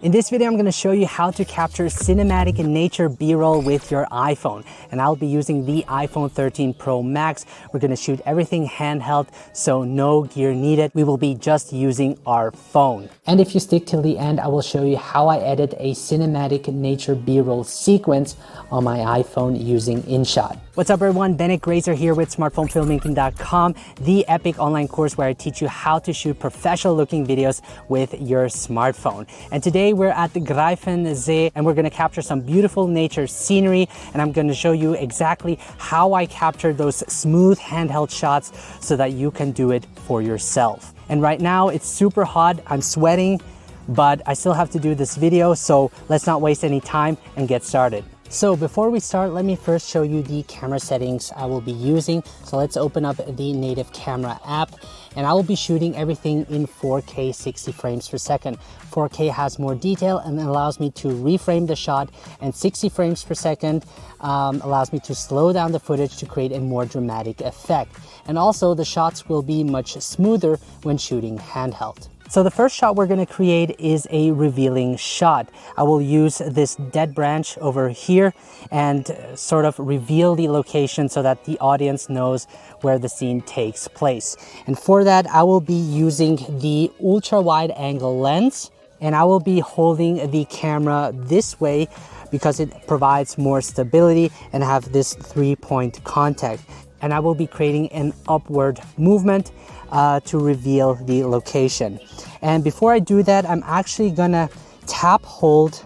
In this video, I'm going to show you how to capture cinematic nature B-roll with your iPhone. And I'll be using the iPhone 13 Pro Max. We're going to shoot everything handheld, so no gear needed. We will be just using our phone. And if you stick till the end, I will show you how I edit a cinematic nature B-roll sequence on my iPhone using InShot. What's up everyone, Bennett Grazer here with smartphonefilmmaking.com, the epic online course where I teach you how to shoot professional looking videos with your smartphone. And today we're at the Greifensee and we're going to capture some beautiful nature scenery, and I'm going to show you exactly how I captured those smooth handheld shots so that you can do it for yourself. And right now it's super hot, I'm sweating, but I still have to do this video, so let's not waste any time and get started. So before we start, let me first show you the camera settings I will be using. So let's open up the native camera app, and I will be shooting everything in 4K 60 frames per second. 4K has more detail and allows me to reframe the shot, and 60 frames per second allows me to slow down the footage to create a more dramatic effect. And also the shots will be much smoother when shooting handheld. So the first shot we're going to create is a revealing shot. I will use this dead branch over here and sort of reveal the location so that the audience knows where the scene takes place. And for that, I will be using the ultra wide angle lens, and I will be holding the camera this way because it provides more stability and have this 3-point contact. And I will be creating an upward movement to reveal the location. And before I do that, I'm actually gonna tap hold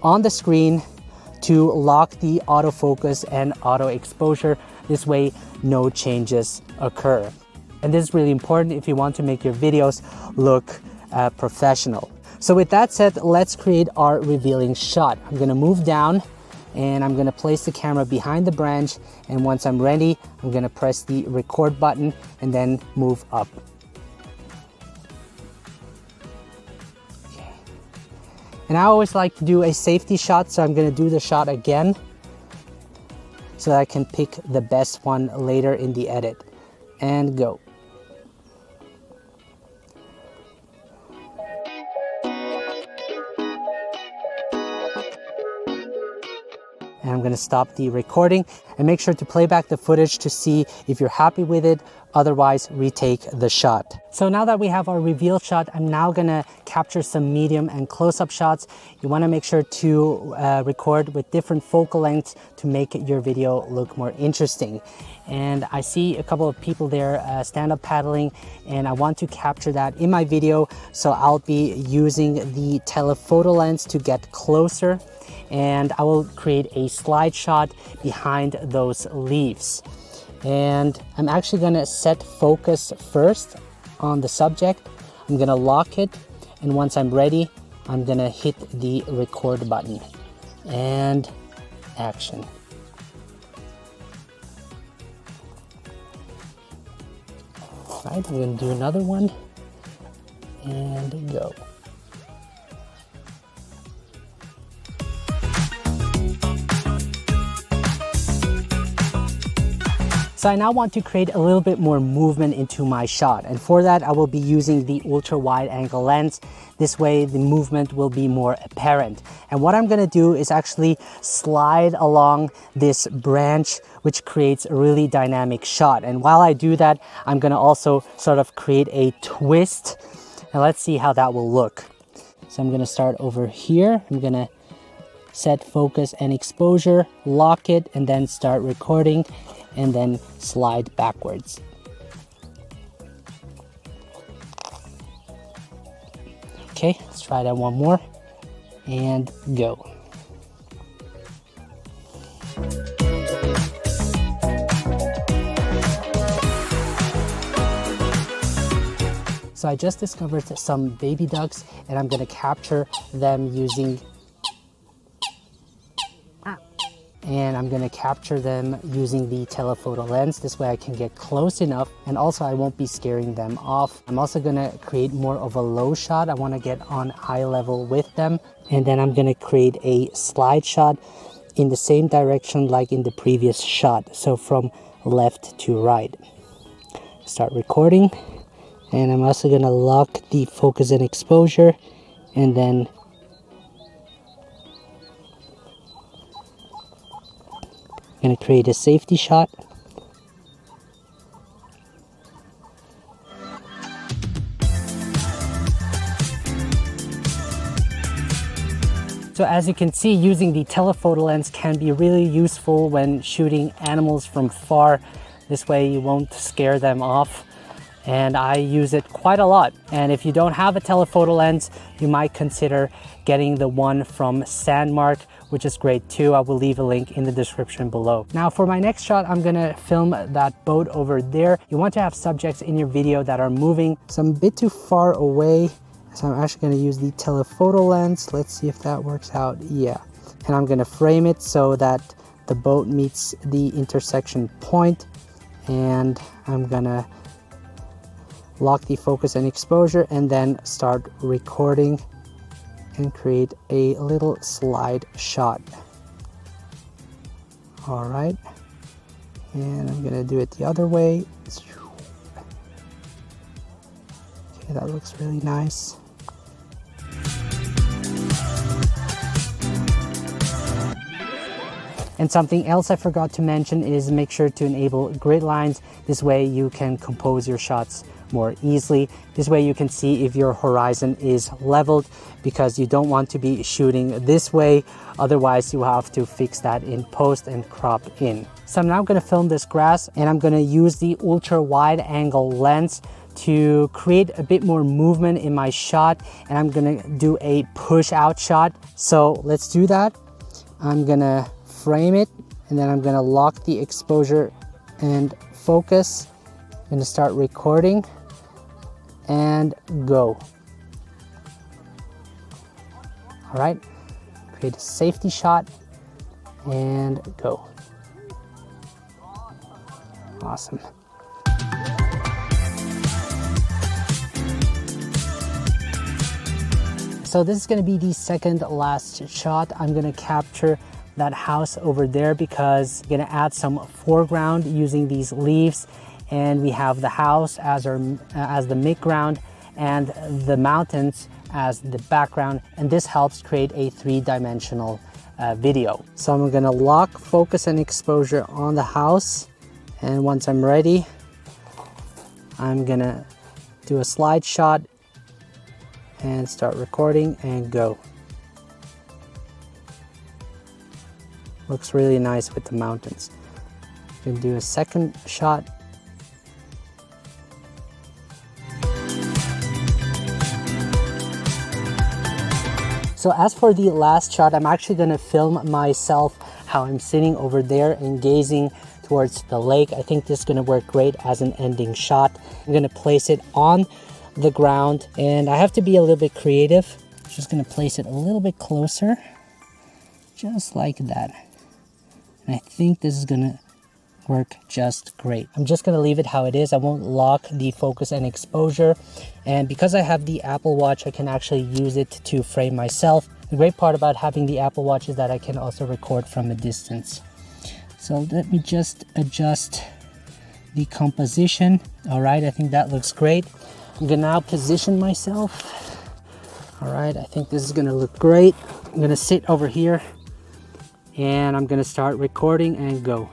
on the screen to lock the autofocus and auto exposure. This way, no changes occur. And this is really important if you want to make your videos look professional. So with that said, let's create our revealing shot. I'm gonna move down and I'm gonna place the camera behind the branch, and once I'm ready, I'm gonna press the record button and then move up. Okay. And I always like to do a safety shot, so I'm gonna do the shot again so that I can pick the best one later in the edit. And go. And I'm going to stop the recording and make sure to play back the footage to see if you're happy with it. Otherwise, retake the shot. So now that we have our reveal shot, I'm now going to capture some medium and close-up shots. You want to make sure to record with different focal lengths to make your video look more interesting. And I see a couple of people there stand-up paddling, and I want to capture that in my video. So I'll be using the telephoto lens to get closer, and I will create a slide shot behind those leaves. And I'm actually gonna set focus first on the subject. I'm gonna lock it, and once I'm ready, I'm gonna hit the record button. And action. All right, I'm gonna do another one, and go. So I now want to create a little bit more movement into my shot, and for that I will be using the ultra wide angle lens. This way the movement will be more apparent. And what I'm going to do is actually slide along this branch, which creates a really dynamic shot. And while I do that, I'm going to also sort of create a twist, and let's see how that will look. So I'm going to start over here. I'm going to set focus and exposure, lock it, and then start recording, and then slide backwards. Okay, let's try that one more, and go. So I just discovered some baby ducks, and I'm gonna capture them using the telephoto lens. This way I can get close enough, and also I won't be scaring them off. I'm also gonna create more of a low shot. I wanna get on eye level with them. And then I'm gonna create a slide shot in the same direction like in the previous shot. So from left to right. Start recording. And I'm also gonna lock the focus and exposure, and then I'm going to create a safety shot. So as you can see, using the telephoto lens can be really useful when shooting animals from far. This way you won't scare them off. And I use it quite a lot. And if you don't have a telephoto lens, you might consider getting the one from Sandmark, which is great too. I will leave a link in the description below. Now for my next shot, I'm gonna film that boat over there. You want to have subjects in your video that are moving. So I'm a bit too far away. So I'm actually going to use the telephoto lens. Let's see if that works out. Yeah. And I'm going to frame it so that the boat meets the intersection point. And I'm going to lock the focus and exposure and then start recording and create a little slide shot. All right. And I'm going to do it the other way. Okay, that looks really nice. And something else I forgot to mention is make sure to enable grid lines. This way you can compose your shots more easily. This way you can see if your horizon is leveled, because you don't want to be shooting this way. Otherwise you have to fix that in post and crop in. So I'm now going to film this grass, and I'm going to use the ultra wide angle lens to create a bit more movement in my shot. And I'm going to do a push out shot. So let's do that. I'm going to frame it, and then I'm going to lock the exposure and focus. I'm going to start recording and go. All right, create a safety shot and go. Awesome. So this is going to be the second last shot. I'm going to capture that house over there because I'm going to add some foreground using these leaves, and we have the house as the midground and the mountains as the background, and this helps create a three-dimensional video. So I'm going to lock focus and exposure on the house, and once I'm ready, I'm going to do a slide shot and start recording and go. Looks really nice with the mountains. I'm gonna do a second shot. So as for the last shot, I'm actually gonna film myself how I'm sitting over there and gazing towards the lake. I think this is gonna work great as an ending shot. I'm gonna place it on the ground, and I have to be a little bit creative. Just gonna place it a little bit closer, just like that. And I think this is gonna work just great. I'm just gonna leave it how it is. I won't lock the focus and exposure. And because I have the Apple Watch, I can actually use it to frame myself. The great part about having the Apple Watch is that I can also record from a distance. So let me just adjust the composition. All right, I think that looks great. I'm gonna now position myself. All right, I think this is gonna look great. I'm gonna sit over here, and I'm gonna start recording and go.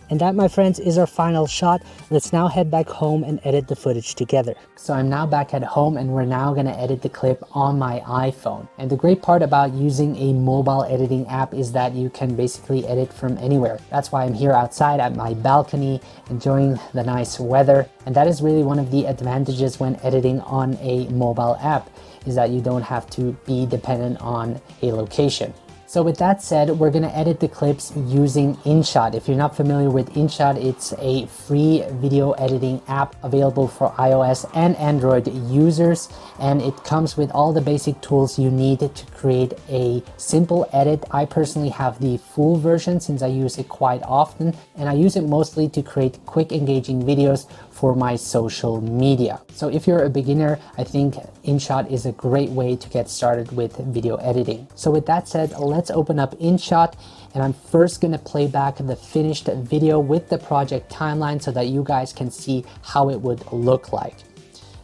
And that, my friends, is our final shot. Let's now head back home and edit the footage together. So I'm now back at home, and we're now gonna edit the clip on my iPhone. And the great part about using a mobile editing app is that you can basically edit from anywhere. That's why I'm here outside at my balcony, enjoying the nice weather. And that is really one of the advantages when editing on a mobile app, is that you don't have to be dependent on a location. So with that said, we're gonna edit the clips using InShot. If you're not familiar with InShot, it's a free video editing app available for iOS and Android users, and it comes with all the basic tools you need to create a simple edit. I personally have the full version since I use it quite often, and I use it mostly to create quick, engaging videos for my social media. So if you're a beginner, I think InShot is a great way to get started with video editing. So with that said, let's open up InShot, And I'm first gonna play back the finished video with the project timeline so that you guys can see how it would look like.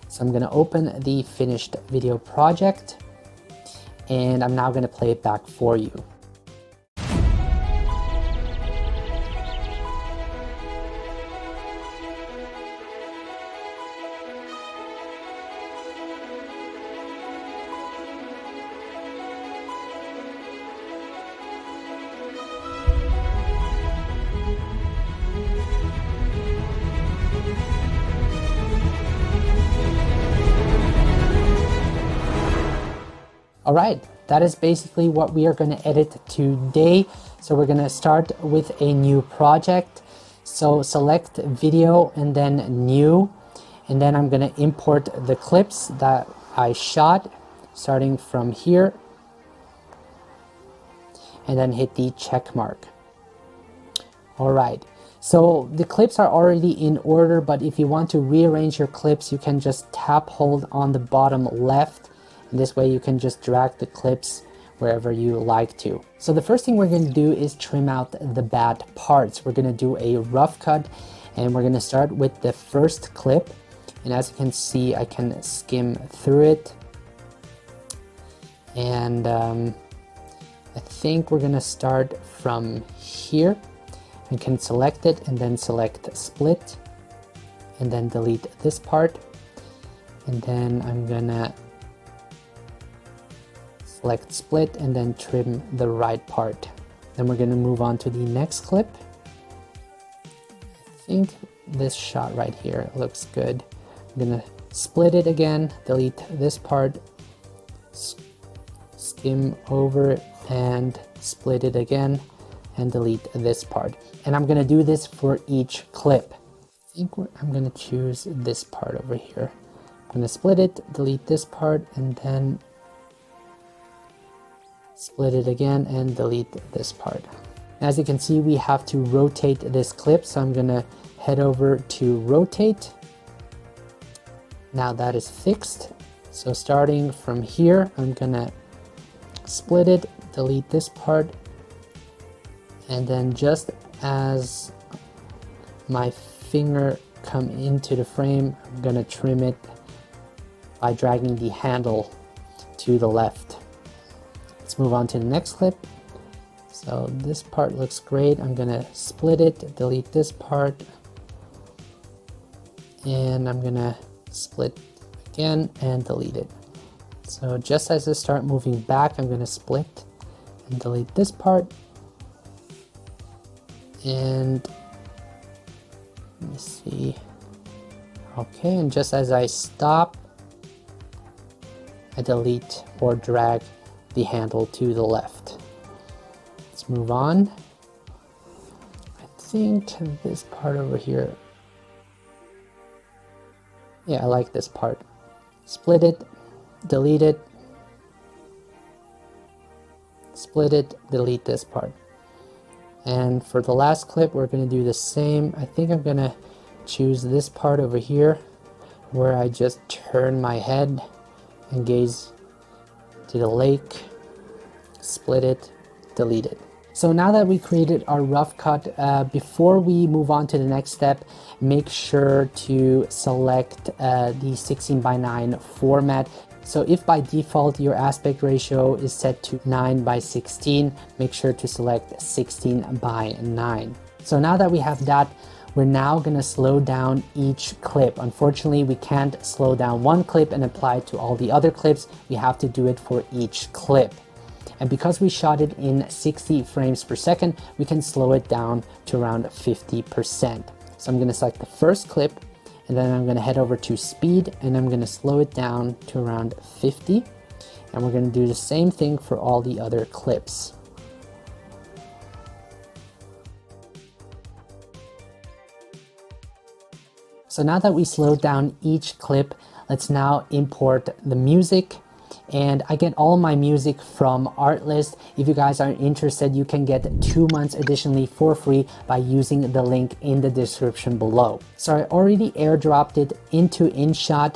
So I'm gonna open the finished video project, and I'm now gonna play it back for you. All right, that is basically what we are going to edit today. So we're going to start with a new project. So select video and then new, and then I'm going to import the clips that I shot starting from here, and then hit the check mark. All right, so the clips are already in order, but if you want to rearrange your clips, you can just tap hold on the bottom left. This way you can just drag the clips wherever you like to. So the first thing we're going to do is trim out the bad parts. We're going to do a rough cut, and we're going to start with the first clip. And as you can see, I can skim through it. And I think we're going to start from here. I can select it and then select split, and then delete this part. And then I'm going to select split and then trim the right part. Then we're going to move on to the next clip. I think this shot right here looks good. I'm going to split it again, delete this part, skim over it, and split it again, and delete this part. And I'm going to do this for each clip. I think I'm going to choose this part over here. I'm going to split it, delete this part, and then split it again and delete this part. As you can see, we have to rotate this clip, so I'm gonna head over to rotate. Now that is fixed. So starting from here, I'm gonna split it, delete this part, and then just as my finger come into the frame, I'm gonna trim it by dragging the handle to the left. Let's move on to the next clip. So this part looks great. I'm gonna split it, delete this part, and I'm gonna split again and delete it. So just as I start moving back, I'm gonna split and delete this part. And let me see. Okay, and just as I stop, I delete or drag the handle to the left. Let's move on. I think this part over here. Yeah, I like this part. Split it, delete it, split it, delete this part. And for the last clip, we're going to do the same. I think I'm going to choose this part over here where I just turn my head and gaze to the lake, split it, delete it. So now that we created our rough cut, before we move on to the next step, make sure to select the 16:9 format. So if by default your aspect ratio is set to 9:16, make sure to select 16:9. So now that we have that, we're now going to slow down each clip. Unfortunately, we can't slow down one clip and apply it to all the other clips. We have to do it for each clip. And because we shot it in 60 frames per second, we can slow it down to around 50%. So I'm going to select the first clip, and then I'm going to head over to speed, and I'm going to slow it down to around 50. And we're going to do the same thing for all the other clips. So now that we slowed down each clip, let's now import the music. And I get all my music from Artlist. If you guys are interested, you can get 2 months additionally for free by using the link in the description below. So I already airdropped it into InShot,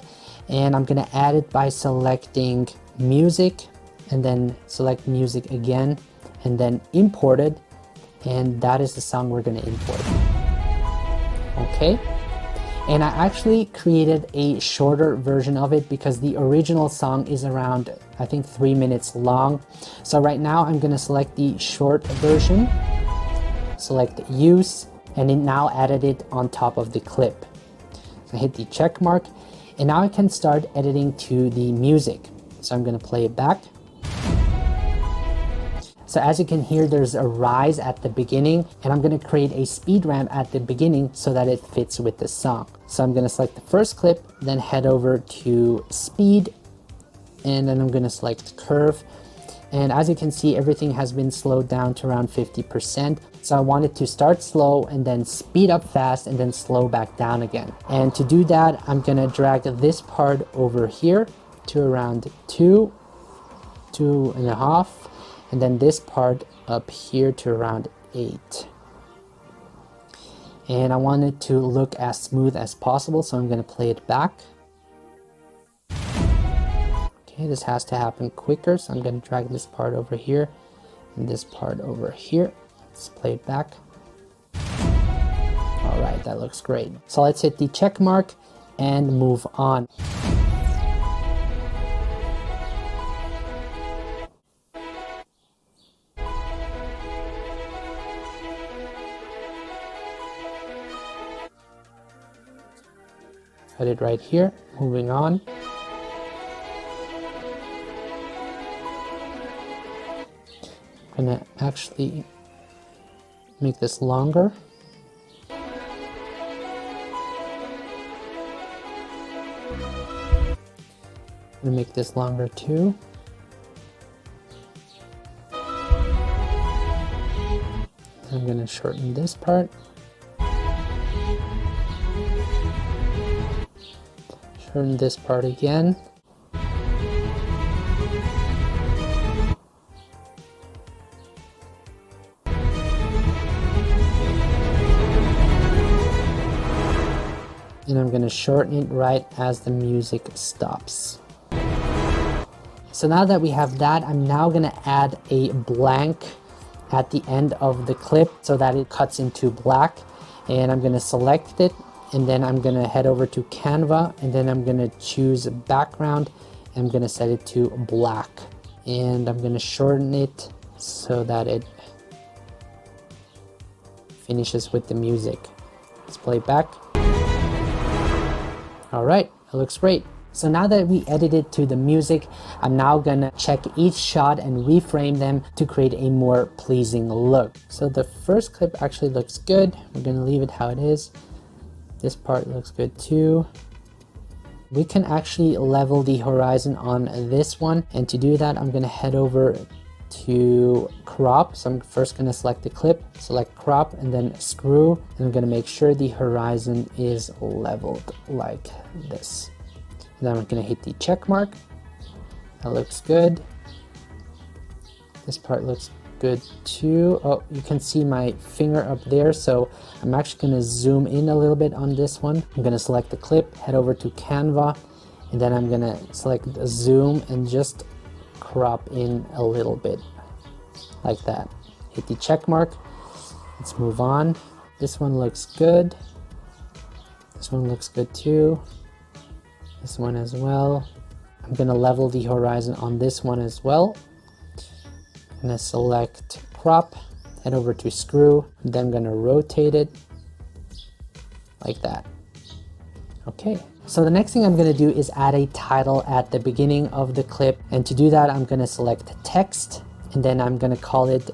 and I'm gonna add it by selecting music and then select music again and then import it. and that is the song we're going to import. Okay. And I actually created a shorter version of it because the original song is around, I think, 3 minutes long. So right now I'm going to select the short version, select use, and it now added it on top of the clip. So I hit the check mark, and now I can start editing to the music. So I'm going to play it back. So as you can hear, there's a rise at the beginning, and I'm going to create a speed ramp at the beginning so that it fits with the song. So I'm going to select the first clip, then head over to speed, and then I'm going to select curve. And as you can see, everything has been slowed down to around 50%. So I want it to start slow and then speed up fast and then slow back down again. And to do that, I'm going to drag this part over here to around 2, 2.5. And then this part up here to around 8. And I want it to look as smooth as possible, so I'm going to play it back. Okay, this has to happen quicker, so I'm going to drag this part over here and this part over here. Let's play it back. All right, that looks great. So let's hit the check mark and move on. Got it right here. Moving on. I'm gonna actually make this longer. I'm gonna make this longer too. I'm gonna shorten this part. Shorten this part again. And I'm going to shorten it right as the music stops. So now that we have that, I'm now going to add a blank at the end of the clip so that it cuts into black. And I'm going to select it, and then I'm going to head over to Canva, and then I'm going to choose background. I'm going to set it to black, and I'm going to shorten it so that it finishes with the music. Let's play it back. All right, it looks great. So now that we edited to the music, I'm now gonna check each shot and reframe them to create a more pleasing look. So the first clip actually looks good. We're gonna leave it how it is. This part looks good too. We can actually level the horizon on this one. And to do that, I'm gonna head over to crop. So I'm first gonna select the clip, select crop, and then screw. And I'm gonna make sure the horizon is leveled like this. And then I'm gonna hit the check mark. That looks good. This part looks good too. Oh, you can see my finger up there. So I'm actually gonna zoom in a little bit on this one. I'm gonna select the clip, head over to Canva, and then I'm gonna select zoom and just crop in a little bit like that. Hit the check mark. Let's move on. This one looks good. This one looks good too. This one as well. I'm gonna level the horizon on this one as well. I'm gonna select crop, head over to screw, then I'm gonna rotate it like that. Okay. So the next thing I'm going to do is add a title at the beginning of the clip. And to do that, I'm going to select text, and then I'm going to call it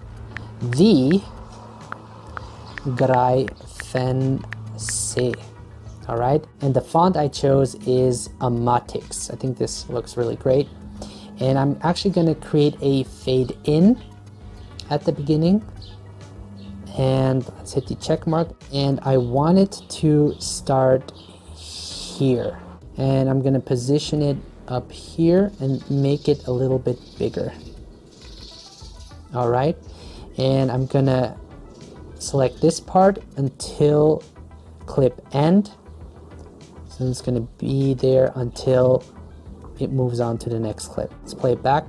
The Greifen. All right. And the font I chose is Amatix. I think this looks really great. And I'm actually going to create a fade in at the beginning. And let's hit the check mark. And I want it to start here, and I'm going to position it up here and make it a little bit bigger. All right, and I'm going to select this part until clip end. So it's going to be there until it moves on to the next clip. Let's play it back.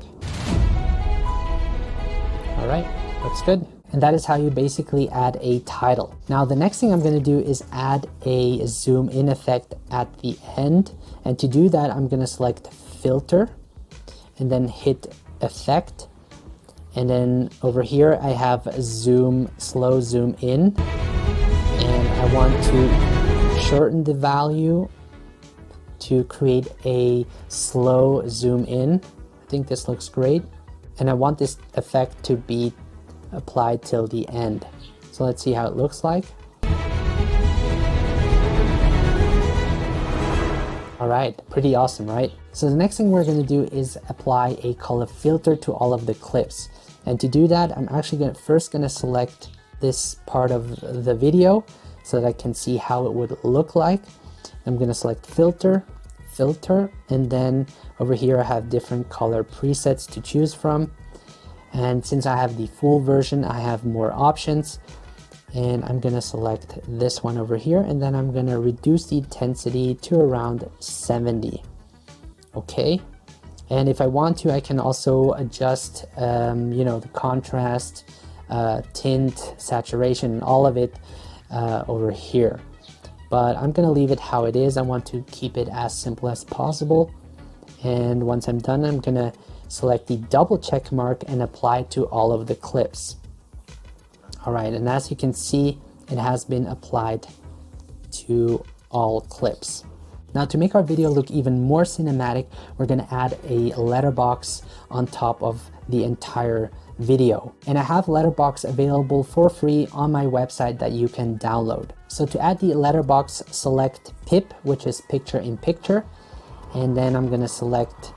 All right, looks good. And that is how you basically add a title. Now the next thing I'm going to do is add a zoom in effect at the end. And to do that, I'm going to select filter and then hit effect. And then over here I have zoom, slow zoom in. And I want to shorten the value to create a slow zoom in. I think this looks great. And I want this effect to be applied till the end. So let's see how it looks like. All right, pretty awesome, right? So the next thing we're going to do is apply a color filter to all of the clips. And to do that, I'm actually first going to select this part of the video so that I can see how it would look like. I'm going to select filter, and then over here I have different color presets to choose from. And since I have the full version, I have more options. And I'm going to select this one over here, and then I'm going to reduce the intensity to around 70. Okay. And if I want to, I can also adjust, the contrast, tint, saturation, all of it over here. But I'm going to leave it how it is. I want to keep it as simple as possible. And once I'm done, I'm going to select the double check mark and apply it to all of the clips. All right, and as you can see, it has been applied to all clips. Now to make our video look even more cinematic, we're going to add a letterbox on top of the entire video. And I have letterbox available for free on my website that you can download. So to add the letterbox, select pip, which is picture in picture, and then I'm going to select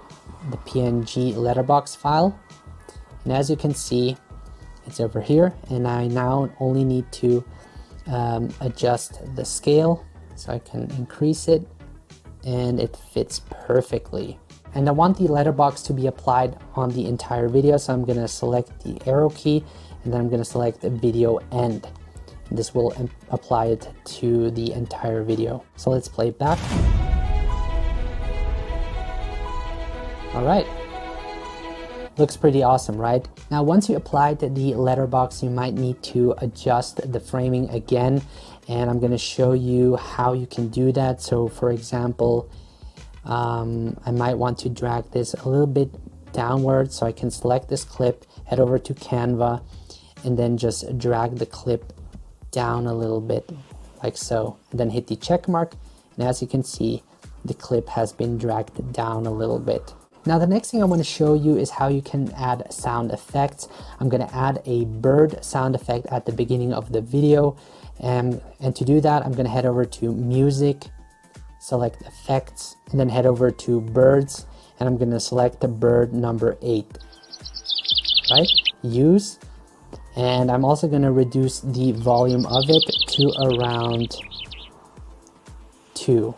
the PNG letterbox file. And as you can see, it's over here, and I now only need to adjust the scale so I can increase it, and it fits perfectly. And I want the letterbox to be applied on the entire video, so I'm going to select the arrow key, and then I'm going to select the video end. And this will apply it to the entire video. So let's play it back. All right. Looks pretty awesome, right? Now, once you applied the letterbox, you might need to adjust the framing again, and I'm going to show you how you can do that. So for example, I might want to drag this a little bit downward, so I can select this clip, head over to Canva, and then just drag the clip down a little bit like so, and then hit the check mark. And as you can see, the clip has been dragged down a little bit. Now the next thing I want to show you is how you can add sound effects. I'm going to add a bird sound effect at the beginning of the video, and to do that I'm going to head over to music, select effects, and then head over to birds, and I'm going to select the bird number 8, right? Use, and I'm also going to reduce the volume of it to around 2.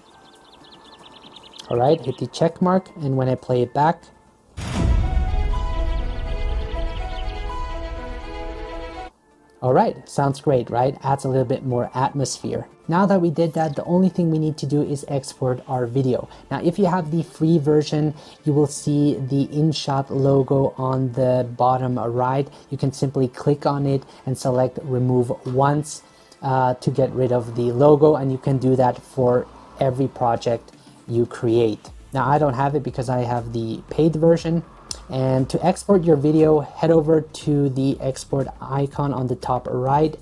All right, hit the check mark, and when I play it back, all right, sounds great, right? Adds a little bit more atmosphere. Now that we did that, the only thing we need to do is export our video. Now, if you have the free version, you will see the InShot logo on the bottom right. You can simply click on it and select remove once to get rid of the logo, and you can do that for every project you create. Now I don't have it because I have the paid version. And to export your video, head over to the export icon on the top right,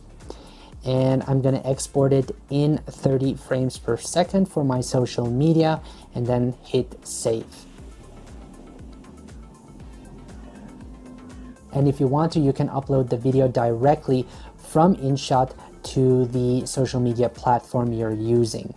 and I'm going to export it in 30 frames per second for my social media, and then hit save. And if you want to, you can upload the video directly from InShot to the social media platform you're using.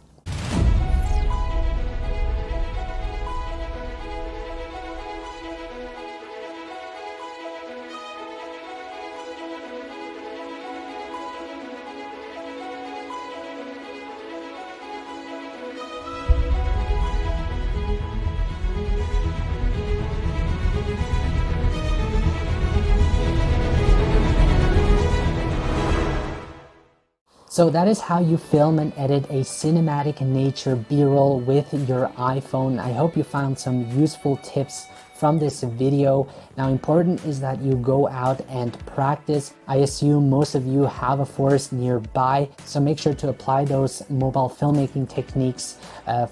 So that is how you film and edit a cinematic nature B-roll with your iPhone. I hope you found some useful tips from this video. Now, important is that you go out and practice. I assume most of you have a forest nearby, so make sure to apply those mobile filmmaking techniques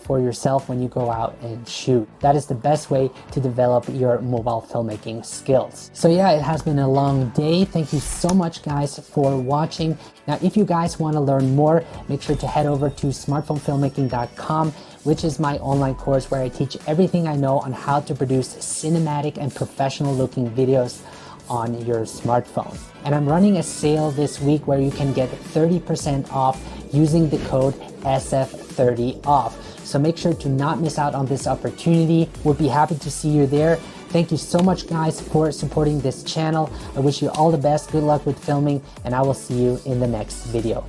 for yourself when you go out and shoot. That is the best way to develop your mobile filmmaking skills. So yeah, it has been a long day. Thank you so much guys for watching. Now, if you guys want to learn more, make sure to head over to smartphonefilmmaking.com, which is my online course where I teach everything I know on how to produce cinematic and professional looking videos on your smartphone. And I'm running a sale this week where you can get 30% off using the code SF30OFF. So make sure to not miss out on this opportunity. We'll be happy to see you there. Thank you so much guys for supporting this channel. I wish you all the best. Good luck with filming, and I will see you in the next video.